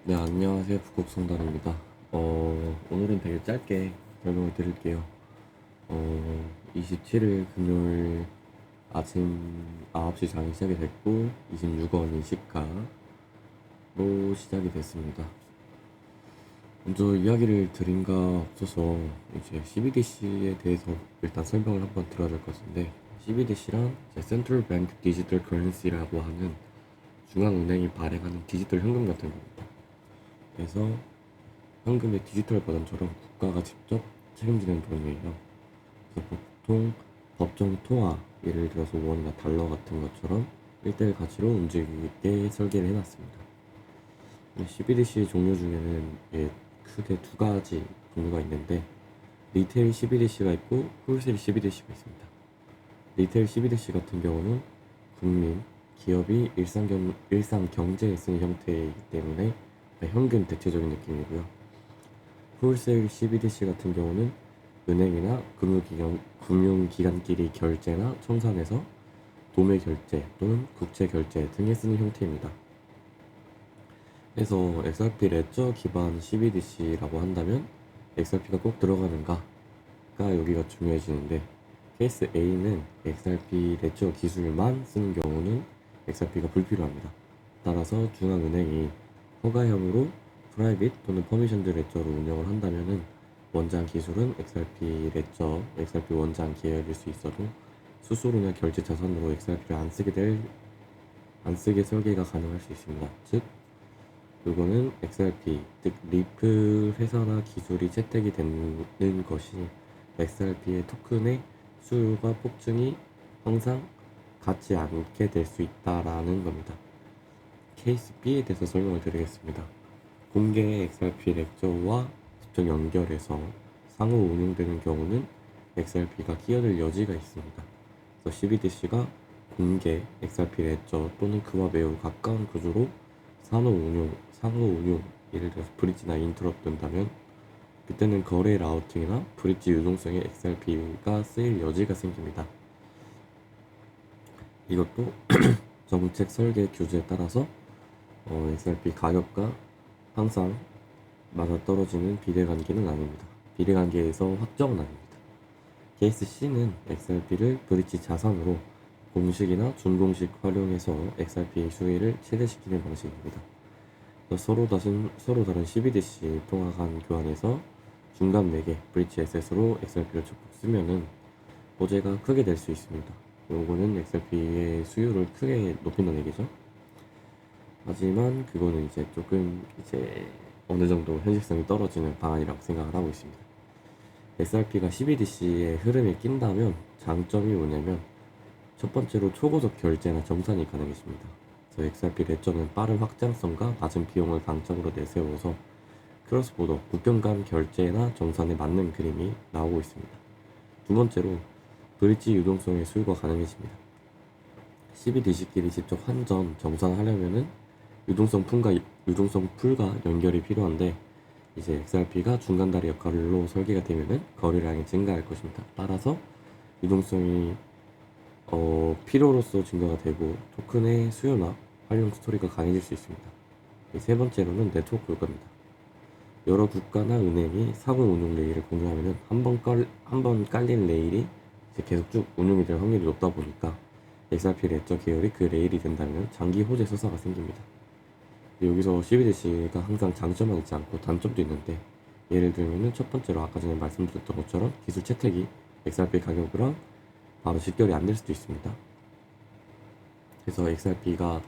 네, 안녕하세요. 북극성단입니다. 오늘은 되게 짧게 설명을 드릴게요. 27일 금요일 아침 9시 장이 시작이 됐고, 26원이 시가로 시작이 됐습니다. 먼저 이야기를 드린 가 없어서 이제 CBDC에 대해서 일단 설명을 한번 드려야 될 것 같은데, CBDC란 Central Bank Digital Currency라고 하는 중앙은행이 발행하는 디지털 현금 같은 겁니다. 그래서 현금의 디지털 버전처럼 국가가 직접 책임지는 돈이에요. 그래서 보통 법정 통화, 예를 들어서 원이나 달러 같은 것처럼 1대1 가치로 움직이게 설계를 해놨습니다. CBDC 종류 중에는 크게 두 가지 종류가 있는데, 리테일 CBDC가 있고 홀세일 CBDC가 있습니다. 리테일 CBDC 같은 경우는 국민, 기업이 일상 경제에 쓰는 형태이기 때문에 현금 대체적인 느낌이고요. 홀세일 CBDC 같은 경우는 은행이나 금융기관끼리 결제나 청산해서 도매 결제 또는 국채 결제 등에 쓰는 형태입니다. 그래서 XRP 레저 기반 CBDC라고 한다면 XRP가 꼭 들어가는가가 여기가 중요해지는데, 케이스 A는 XRP 레저 기술만 쓰는 경우는 XRP가 불필요합니다. 따라서 중앙은행이 허가형으로 프라이빗 또는 퍼미션드 레저로 운영을 한다면은 원장 기술은 XRP 원장 계열일 수 있어도 수수료나 결제 자산으로 XRP를 안 쓰게 설계가 가능할 수 있습니다. 즉, 이거는 XRP, 즉 리플 회사나 기술이 채택이 되는 것이 XRP의 토큰의 수요가 폭증이 항상 같지 않게 될 수 있다라는 겁니다. 케이스 B에 대해서 설명을 드리겠습니다. 공개 XRP 렉저와 직접 연결해서 상호 운용되는 경우는 XRP가 끼어들 여지가 있습니다. 그래서 CBDC가 공개 XRP 렉저 또는 그와 매우 가까운 구조로 상호 운용, 예를 들어서 브릿지나 인터럽 된다면 그때는 거래 라우팅이나 브릿지 유동성에 XRP가 쓰일 여지가 생깁니다. 이것도 정책 설계 규제에 따라서 XRP 가격과 항상 맞아떨어지는 비례관계는 아닙니다. 비례관계에서 확정은 아닙니다. 케이스 C는 XRP를 브릿지 자산으로 공식이나 준공식 활용해서 XRP의 수혜를 최대시키는 방식입니다. 서로 다른 CBDC 통화 간 교환에서 중간 매개 브릿지 에셋으로 XRP를 적극 쓰면은 호재가 크게 될 수 있습니다. 요거는 XRP의 수요를 크게 높인다는 얘기죠. 하지만 그거는 이제 조금 어느 정도 현실성이 떨어지는 방안이라고 생각을 하고 있습니다. XRP가 CBDC의 흐름에 낀다면 장점이 뭐냐면, 첫 번째로 초고속 결제나 정산이 가능해집니다. 그래서 XRP 레저는 빠른 확장성과 낮은 비용을 강점으로 내세워서 크로스보더 국경 간 결제나 정산에 맞는 그림이 나오고 있습니다. 두 번째로 브릿지 유동성의 수요가 가능해집니다. CBDC끼리 직접 환전, 정산하려면은 유동성 풀과 연결이 필요한데, 이제 XRP가 중간다리 역할로 설계가 되면은 거래량이 증가할 것입니다. 따라서 유동성이 필요로서 증가가 되고 토큰의 수요나 활용 스토리가 강해질 수 있습니다. 세 번째로는 네트워크 효과입니다. 여러 국가나 은행이 상호 운용 레일을 공유하면은 한 번 깔린 레일이 이제 계속 쭉 운용이 될 확률이 높다 보니까 XRP 레저 계열이 그 레일이 된다면 장기 호재 서사가 생깁니다. 여기서 CBDC가 항상 장점만 있지 않고 단점도 있는데, 예를 들면은 첫 번째로 아까 전에 말씀드렸던 것처럼 기술 채택이 XRP 가격이랑 바로 직결이 안 될 수도 있습니다. 그래서 XRP가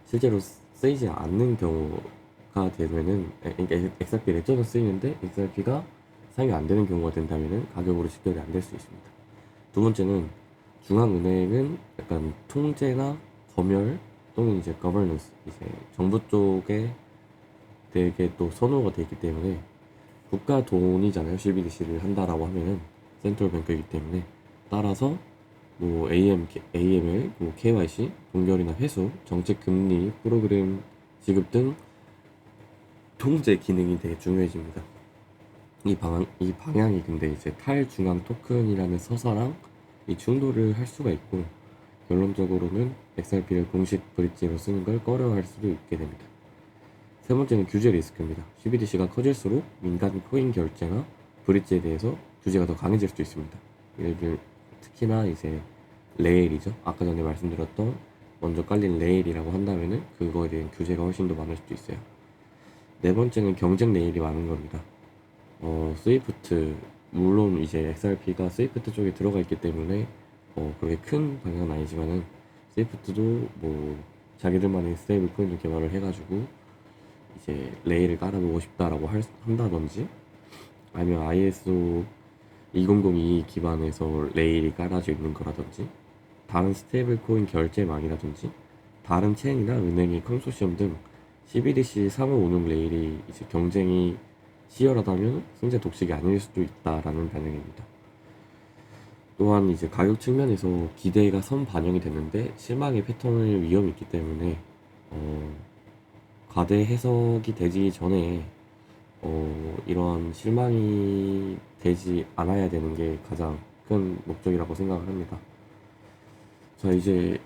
실제로 쓰이지 않는 경우가 되면은, 그러니까 XRP 레저는 쓰이는데 XRP가 사용이 안 되는 경우가 된다면은 가격으로 직결이 안 될 수 있습니다. 두 번째는 중앙은행은 약간 통제나 검열 또는 이제 거버넌스, 이제 정부 쪽에 되게 또 선호가 되어 있기 때문에, 국가 돈이잖아요. CBDC를 한다라고 하면은 센트럴 뱅크이기 때문에, 따라서 뭐 AML, 뭐 KYC, 동결이나 회수, 정책 금리, 프로그램 지급 등 통제 기능이 되게 중요해집니다. 이 방향이 근데 이제 탈중앙 토큰이라는 서사랑 이 충돌을 할 수가 있고, 결론적으로는 XRP를 공식 브릿지로 쓰는 걸 꺼려할 수도 있게 됩니다. 세 번째는 규제 리스크입니다. CBDC가 커질수록 민간 코인 결제나 브릿지에 대해서 규제가 더 강해질 수도 있습니다. 예를 들어 특히나 이제 레일이죠. 아까 전에 말씀드렸던 먼저 깔린 레일이라고 한다면은 그거에 대한 규제가 훨씬 더 많을 수도 있어요. 네 번째는 경쟁 레일이 많은 겁니다. 스위프트, 물론 이제 XRP가 스위프트 쪽에 들어가 있기 때문에 그렇게 큰 방향은 아니지만은 스위프트도 뭐 자기들만의 스테이블 코인을 개발을 해가지고 이제 레일을 깔아보고 싶다라고 한다든지, 아니면 ISO 2002 기반에서 레일이 깔아져 있는 거라든지, 다른 스테이블 코인 결제망이라든지, 다른 체인이나 은행의 컨소시엄 등 CBDC 상호 운용 레일이 이제 경쟁이 치열하다면 승자 독식이 아닐 수도 있다라는 반영입니다. 또한 이제 가격 측면에서 기대가 선반영이 됐는데 실망의 패턴의 위험이 있기 때문에 과대 해석이 되기 전에 이러한 실망이 되지 않아야 되는 게 가장 큰 목적이라고 생각을 합니다. 자, 이제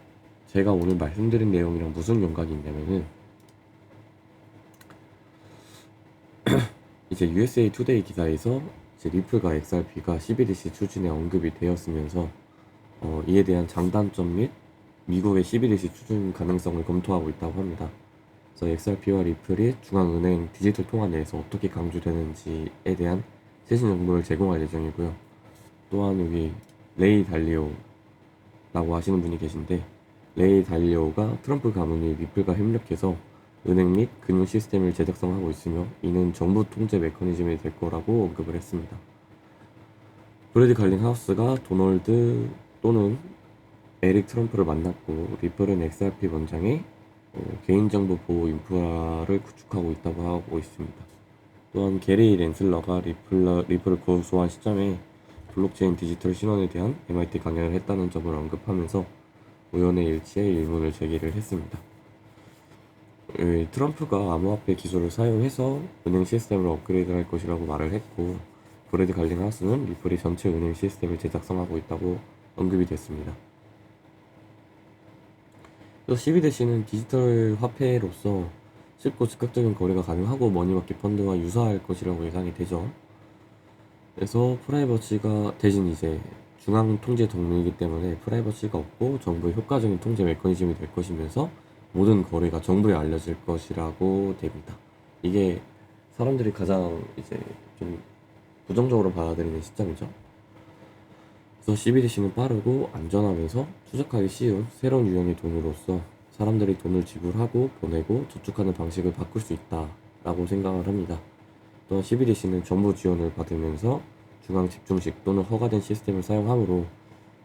제가 오늘 말씀드린 내용이랑 무슨 연관이 있냐면은 이제 USA 투데이 기사에서 이제 리플과 XRP가 CBDC 추진에 언급이 되었으면서 이에 대한 장단점 및 미국의 CBDC 추진 가능성을 검토하고 있다고 합니다. 그래서 XRP와 리플이 중앙은행 디지털 통화 내에서 어떻게 강조되는지에 대한 최신 정보를 제공할 예정이고요. 또한 여기 레이 달리오라고 하시는 분이 계신데, 레이 달리오가 트럼프 가문이 리플과 협력해서 은행 및 금융 시스템을 재작성하고 있으며 이는 정부 통제 메커니즘이 될 거라고 언급을 했습니다. 브래드 갈링하우스가 도널드 또는 에릭 트럼프를 만났고, 리플은 XRP 원장의 개인정보 보호 인프라를 구축하고 있다고 하고 있습니다. 또한 게리 랜슬러가 리플을 고소한 시점에 블록체인 디지털 신원에 대한 MIT 강연을 했다는 점을 언급하면서 우연의 일치에 의문을 제기를 했습니다. 트럼프가 암호화폐 기술을 사용해서 은행 시스템을 업그레이드할 것이라고 말을 했고, 브래드 갈링하우스는 리플이 전체 은행 시스템을 재작성하고 있다고 언급이 됐습니다. CBDC는 디지털 화폐로서 쉽고 즉각적인 거래가 가능하고 머니마켓 펀드와 유사할 것이라고 예상이 되죠. 그래서 프라이버시가 대신 이제 중앙 통제 동맹이기 때문에 프라이버시가 없고 정부의 효과적인 통제 메커니즘이 될 것이면서 모든 거래가 정부에 알려질 것이라고 됩니다. 이게 사람들이 가장 이제 좀 부정적으로 받아들이는 시점이죠. 그래서 CBDC는 빠르고 안전하면서 추적하기 쉬운 새로운 유형의 돈으로서 사람들이 돈을 지불하고 보내고 저축하는 방식을 바꿀 수 있다라고 생각을 합니다. 또한 CBDC는 정부 지원을 받으면서 중앙 집중식 또는 허가된 시스템을 사용하므로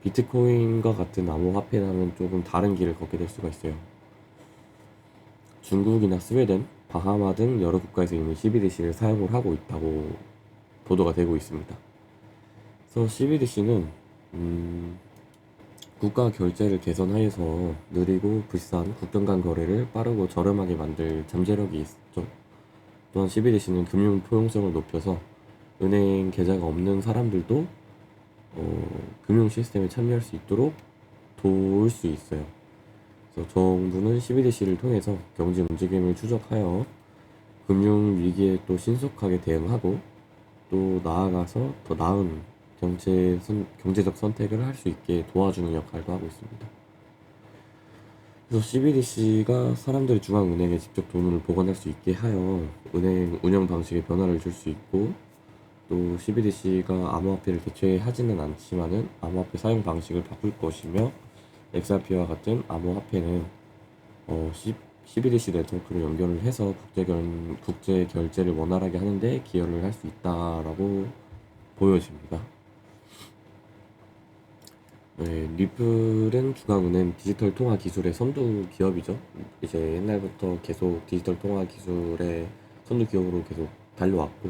비트코인과 같은 암호화폐와는 조금 다른 길을 걷게 될 수가 있어요. 중국이나 스웨덴, 바하마 등 여러 국가에서 이미 CBDC를 사용을 하고 있다고 보도가 되고 있습니다. 그래서 CBDC는 국가 결제를 개선하여서 느리고 비싼 국경 간 거래를 빠르고 저렴하게 만들 잠재력이 있죠. 또한 CBDC는 금융 포용성을 높여서 은행 계좌가 없는 사람들도 금융 시스템에 참여할 수 있도록 도울 수 있어요. 그래서 정부는 CBDC를 통해서 경제 움직임을 추적하여 금융 위기에 또 신속하게 대응하고 또 나아가서 더 나은 경제적 선택을 할 수 있게 도와주는 역할도 하고 있습니다. 그래서 CBDC가 사람들이 중앙은행에 직접 돈을 보관할 수 있게 하여 은행 운영 방식에 변화를 줄 수 있고, 또 CBDC가 암호화폐를 대체하지는 않지만은 암호화폐 사용 방식을 바꿀 것이며, XRP와 같은 암호화폐는 CBDC 네트워크를 연결을 해서 국제 결제를 원활하게 하는데 기여를 할 수 있다라고 보여집니다. 네, 리플은 중앙은행 디지털 통화 기술의 선두 기업이죠. 이제 옛날부터 계속 디지털 통화 기술의 선두 기업으로 계속 달려왔고,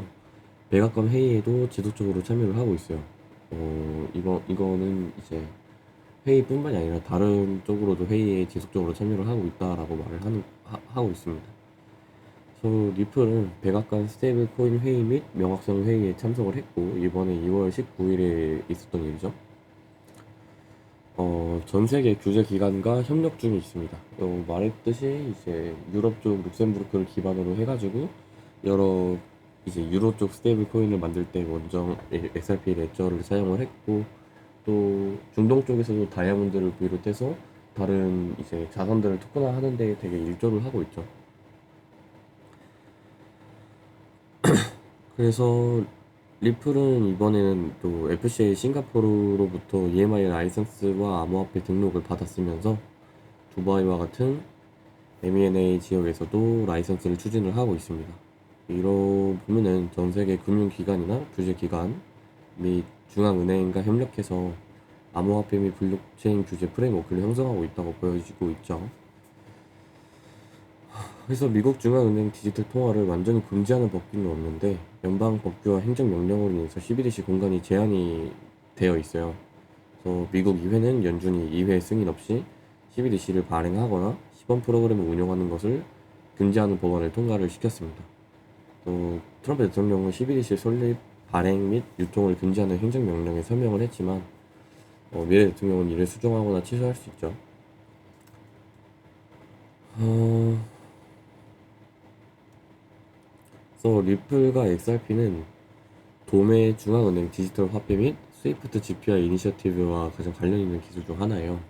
백악관 회의에도 지속적으로 참여를 하고 있어요. 이거는 이제 회의뿐만이 아니라 다른 쪽으로도 회의에 지속적으로 참여를 하고 있다라고 하고 있습니다. 그래서 리플은 백악관 스테이블 코인 회의 및 명확성 회의에 참석을 했고, 이번에 2월 19일에 있었던 일이죠. 전 세계 규제 기관과 협력 중에 있습니다. 말했듯이 이제 유럽 쪽 룩셈부르크를 기반으로 해가지고 여러 이제 유로 쪽 스테이블 코인을 만들 때 먼저 XRP 레저를 사용을 했고, 또 중동 쪽에서도 다이아몬드를 비롯해서 다른 이제 자산들을 토큰화 하는데 되게 일조를 하고 있죠. 그래서 리플은 이번에는 또 FCA 싱가포르로부터 EMI 라이선스와 암호화폐 등록을 받았으면서 두바이와 같은 MENA 지역에서도 라이선스를 추진을 하고 있습니다. 이로 보면은 전 세계 금융기관이나 규제기관 및 중앙은행과 협력해서 암호화폐 및 블록체인 규제 프레임워크를 형성하고 있다고 보여지고 있죠. 그래서 미국 중앙은행 디지털 통화를 완전히 금지하는 법규는 없는데 연방 법규와 행정명령으로 인해서 CBDC 공간이 제한이 되어 있어요. 그래서 미국 의회는 연준이 의회 승인 없이 CBDC를 발행하거나 시범 프로그램을 운영하는 것을 금지하는 법안을 통과를 시켰습니다. 또 트럼프 대통령은 CBDC 설립, 발행 및 유통을 금지하는 행정명령에 서명을 했지만 미래 대통령은 이를 수정하거나 취소할 수 있죠. 그래서 리플과 XRP는 도매 중앙은행 디지털 화폐 및 스위프트 GPI 이니셔티브와 가장 관련 있는 기술 중 하나예요.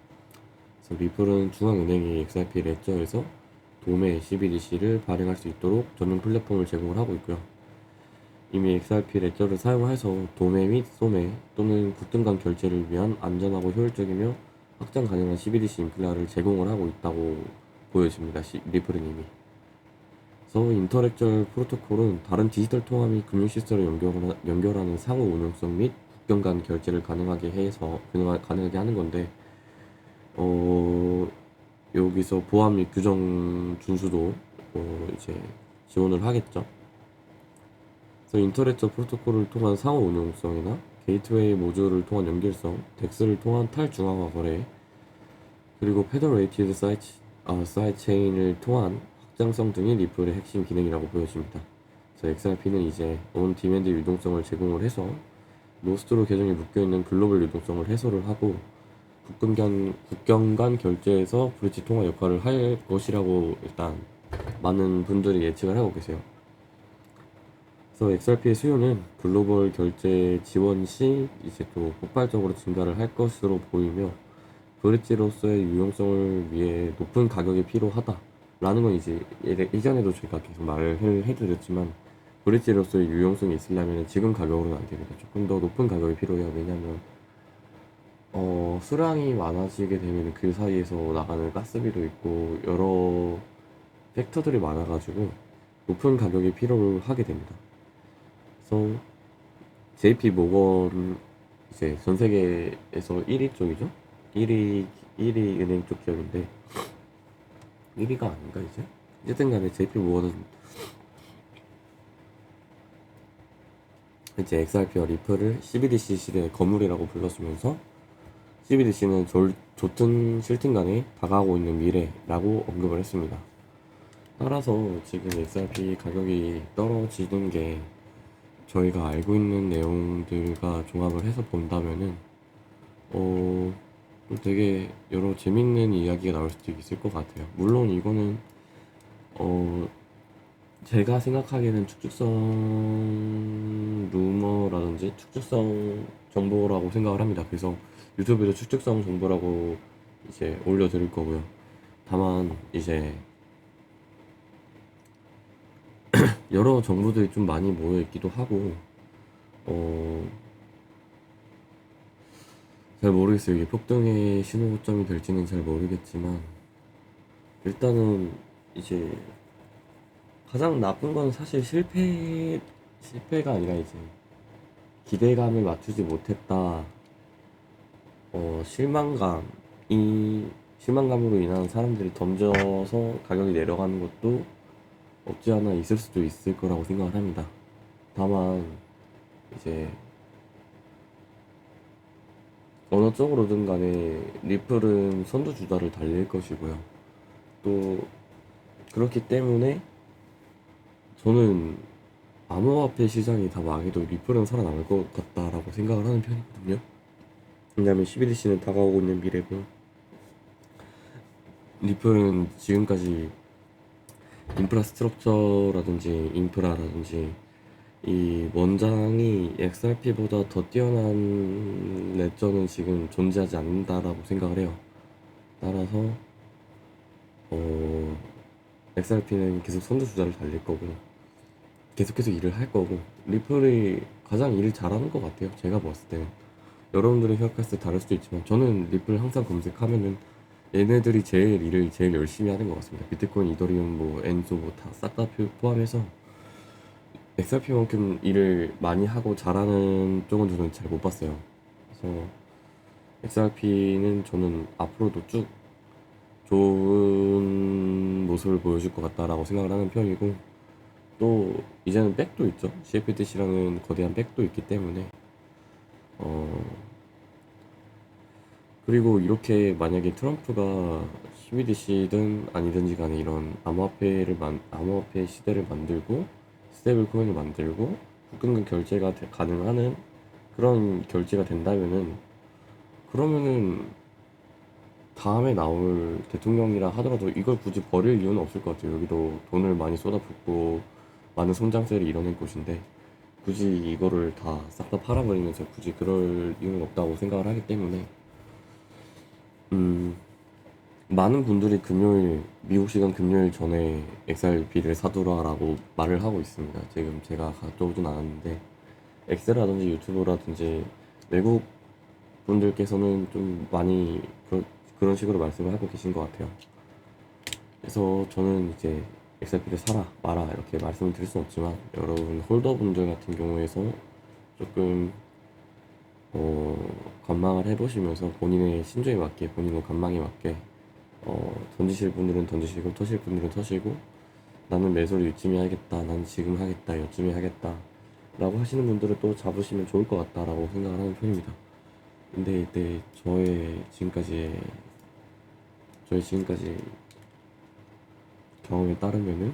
그래서 리플은 중앙은행이 XRP 레저에서 도매 CBDC를 발행할 수 있도록 전용 플랫폼을 제공을 하고 있고요. 이미 XRP 레저를 사용해서 도매 및 소매 또는 국등 간 결제를 위한 안전하고 효율적이며 확장 가능한 CBDC 인플라를 제공을 하고 있다고 보여집니다. 리플은 이미. 그래서 인터렉처 프로토콜은 다른 디지털 통화 및 금융 시스템을 연결하는 상호 운용성 및 국경 간 결제를 가능하게 하는 건데, 여기서 보안 및 규정 준수도 이제 지원을 하겠죠. 그래서 인터렉처 프로토콜을 통한 상호 운용성이나 게이트웨이 모듈을 통한 연결성, 덱스를 통한 탈중앙화 거래, 그리고 페더레이티드 사이체인을 통한 확장성 등이 리플의 핵심 기능이라고 보여집니다. 그래서 XRP는 이제 온 디맨드 유동성을 제공을 해서 노스트로 계정에 묶여있는 글로벌 유동성을 해소를 하고 국경 간 결제에서 브릿지 통화 역할을 할 것이라고 일단 많은 분들이 예측을 하고 계세요. 그래서 XRP의 수요는 글로벌 결제 지원 시 이제 또 폭발적으로 증가를 할 것으로 보이며, 브릿지로서의 유용성을 위해 높은 가격이 필요하다라는 건 이제 이전에도 제가 계속 말을 해드렸지만, 브릿지로서의 유용성이 있으려면 지금 가격으로는 안 됩니다. 조금 더 높은 가격이 필요해요. 왜냐면 수량이 많아지게 되면 그 사이에서 나가는 가스비도 있고 여러 팩터들이 많아가지고 높은 가격이 필요를 하게 됩니다. 그래서 JP 모건 이제 전 세계에서 1위 쪽이죠. 1위 은행 쪽 기업인데 1위가 아닌가 이제? 어쨌든 간에 JP 모건은 이제 XRP와 리플을 CBDC 시대의 거물이라고 불렀으면서 CBDC는 좋든 싫든 간에 다가오고 있는 미래라고 언급을 했습니다. 따라서 지금 XRP 가격이 떨어지는 게 저희가 알고 있는 내용들과 종합을 해서 본다면은 되게 여러 재밌는 이야기가 나올 수도 있을 것 같아요. 물론 이거는 제가 생각하기에는 축적성 루머라든지 축적성 정보라고 생각을 합니다. 그래서 유튜브에도 축적성 정보라고 이제 올려드릴 거고요. 다만 이제 여러 정보들이 좀 많이 모여 있기도 하고 잘 모르겠어요. 이게 폭등의 신호점이 될지는 잘 모르겠지만, 일단은 이제 가장 나쁜 건 사실 실패가 아니라 이제 기대감을 맞추지 못했다. 실망감으로 인한 사람들이 던져서 가격이 내려가는 것도 없지 않아 있을 수도 있을 거라고 생각을 합니다. 다만 이제 어느 쪽으로든 간에 리플은 선두주자를 달릴 것이고요. 또 그렇기 때문에 저는 암호화폐 시장이 다 망해도 리플은 살아남을 것 같다라고 생각을 하는 편이거든요. 왜냐하면 12DC는 다가오고 있는 미래고, 리플은 지금까지 인프라스트럭처라든지 인프라라든지 이 원장이 XRP보다 더 뛰어난 레저는 지금 존재하지 않는다라고 생각을 해요. 따라서 XRP는 계속 선두주자를 달릴 거고, 계속해서 일을 할 거고, 리플이 가장 일을 잘하는 것 같아요. 제가 봤을 때는. 여러분들의 생각했을 때 다를 수도 있지만, 저는 리플 항상 검색하면은 얘네들이 제일 일을 제일 열심히 하는 것 같습니다. 비트코인, 이더리움, 뭐 엔소 뭐 다 싹 다 포함해서 XRP만큼 일을 많이 하고 잘하는 쪽은 저는 잘 못 봤어요. 그래서 XRP는 저는 앞으로도 쭉 좋은 모습을 보여줄 것 같다라고 생각을 하는 편이고, 또 이제는 백도 있죠. CFTC라는 거대한 백도 있기 때문에 어 그리고 이렇게 만약에 트럼프가 CBDC든 아니든지 간에 이런 암호화폐 시대를 만들고 스테이블 코인을 만들고 국경간 결제가 가능하는 그런 결제가 된다면은, 그러면은 다음에 나올 대통령이라 하더라도 이걸 굳이 버릴 이유는 없을 것 같아요. 여기도 돈을 많이 쏟아붓고 많은 성장세를 이뤄낸 곳인데 굳이 이거를 다 싹 다 팔아버리면서 굳이 그럴 이유는 없다고 생각을 하기 때문에, 음, 많은 분들이 금요일, 미국 시간 금요일 전에 XRP를 사두라라고 말을 하고 있습니다. 지금 제가 가져오진 않았는데, 엑스라든지 유튜브라든지 외국 분들께서는 좀 많이 그런 식으로 말씀을 하고 계신 것 같아요. 그래서 저는 이제 XRP를 사라 마라 이렇게 말씀을 드릴 수는 없지만, 여러분 홀더분들 같은 경우에서 조금 관망을 해보시면서 본인의 심정에 맞게, 본인의 관망에 맞게 던지실 분들은 던지시고 터실 분들은 터시고, 나는 매수를 이쯤에 하겠다, 나는 지금 하겠다, 요쯤에 하겠다 라고 하시는 분들은 또 잡으시면 좋을 것 같다라고 생각을 하는 편입니다. 근데 이때 저의 지금까지 경험에 따르면은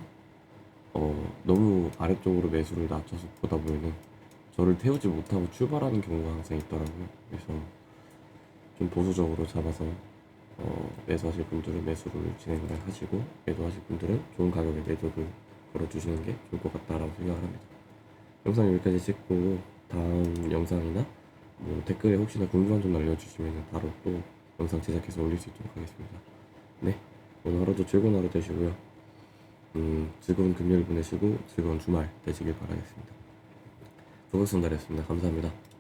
너무 아래쪽으로 매수를 낮춰서 보다 보면은 저를 태우지 못하고 출발하는 경우가 항상 있더라고요. 그래서 좀 보수적으로 잡아서 매수하실 분들은 매수를 진행을 하시고, 매도하실 분들은 좋은 가격에 매도를 걸어주시는 게 좋을 것 같다라고 생각을 합니다. 영상 여기까지 찍고 다음 영상이나 뭐 댓글에 혹시나 궁금한 점 알려주시면 바로 또 영상 제작해서 올릴 수 있도록 하겠습니다. 네, 오늘 하루도 즐거운 하루 되시고요. 즐거운 금요일 보내시고 즐거운 주말 되시길 바라겠습니다. 조각순달이었습니다. 감사합니다.